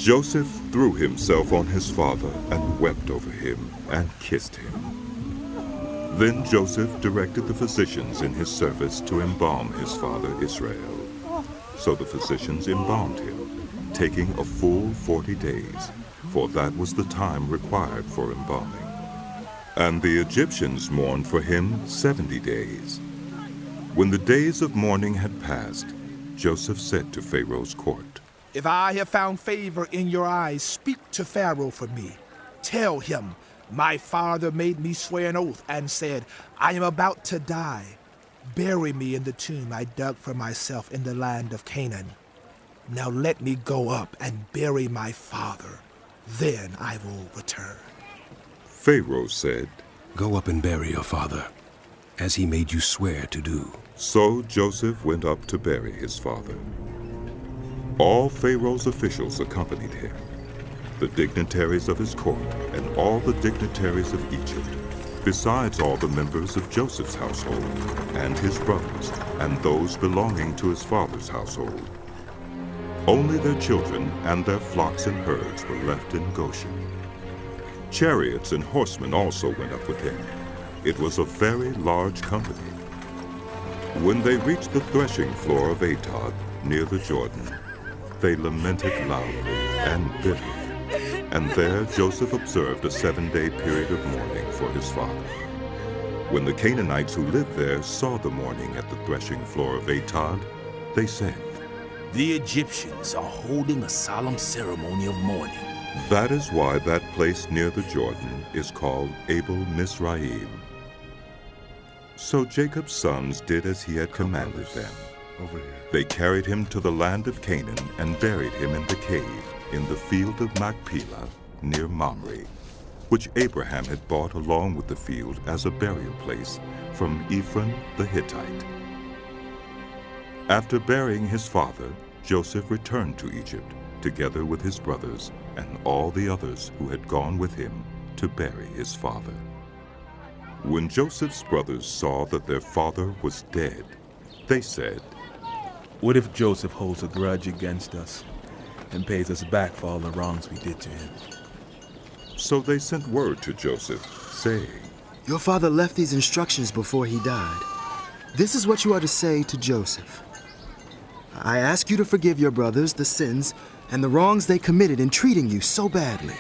Joseph threw himself on his father and wept over him and kissed him. Then Joseph directed the physicians in his service to embalm his father Israel. So the physicians embalmed him, taking a full 40 days, for that was the time required for embalming. And the Egyptians mourned for him 70 days. When the days of mourning had passed, Joseph said to Pharaoh's court, "If I have found favor in your eyes, speak to Pharaoh for me. Tell him, my father made me swear an oath and said, I am about to die. Bury me in the tomb I dug for myself in the land of Canaan. Now let me go up and bury my father. Then I will return." Pharaoh said, "Go up and bury your father, as he made you swear to do." So Joseph went up to bury his father. All Pharaoh's officials accompanied him, the dignitaries of his court and all the dignitaries of Egypt, besides all the members of Joseph's household and his brothers and those belonging to his father's household. Only their children and their flocks and herds were left in Goshen. Chariots and horsemen also went up with him. It was a very large company. When they reached the threshing floor of Atad, near the Jordan, they lamented loudly and bitterly. And there Joseph observed a 7-day period of mourning for his father. When the Canaanites who lived there saw the mourning at the threshing floor of Atad, they said, "The Egyptians are holding a solemn ceremony of mourning." That is why that place near the Jordan is called Abel Mizraim. So Jacob's sons did as he had commanded them. They carried him to the land of Canaan and buried him in the cave in the field of Machpelah near Mamre, which Abraham had bought along with the field as a burial place from Ephron the Hittite. After burying his father, Joseph returned to Egypt, together with his brothers and all the others who had gone with him to bury his father. When Joseph's brothers saw that their father was dead, they said, "What if Joseph holds a grudge against us and pays us back for all the wrongs we did to him?" So they sent word to Joseph, saying, "Your father left these instructions before he died. This is what you are to say to Joseph. I ask you to forgive your brothers the sins and the wrongs they committed in treating you so badly.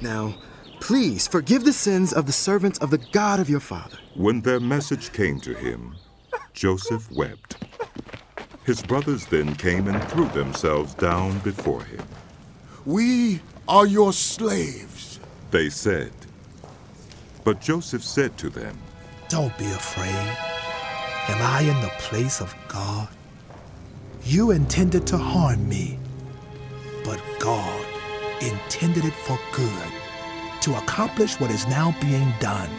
Now, please forgive the sins of the servants of the God of your father." When their message came to him, Joseph wept. His brothers then came and threw themselves down before him. "We are your slaves," they said. But Joseph said to them, "Don't be afraid. Am I in the place of God? You intended to harm me, but God intended it for good, to accomplish what is now being done,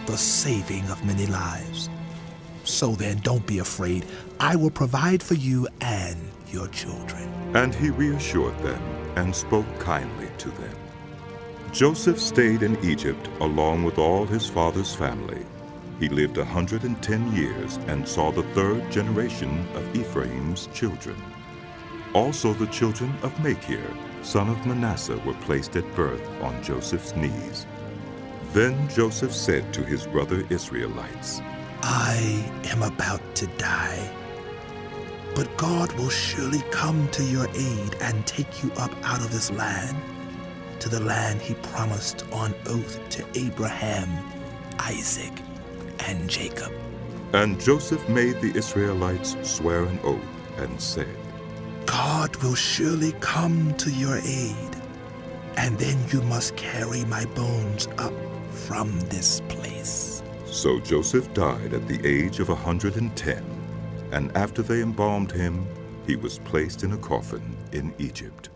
the saving of many lives. So then, don't be afraid. I will provide for you and your children." And he reassured them and spoke kindly to them. Joseph stayed in Egypt along with all his father's family. He lived 110 years and saw the 3rd generation of Ephraim's children. Also the children of Machir, son of Manasseh, were placed at birth on Joseph's knees. Then Joseph said to his brother Israelites, "I am about to die, but God will surely come to your aid and take you up out of this land, to the land he promised on oath to Abraham, Isaac, and Jacob." And Joseph made the Israelites swear an oath and said, "God will surely come to your aid, and then you must carry my bones up from this place." So Joseph died at the age of 110, and after they embalmed him, he was placed in a coffin in Egypt.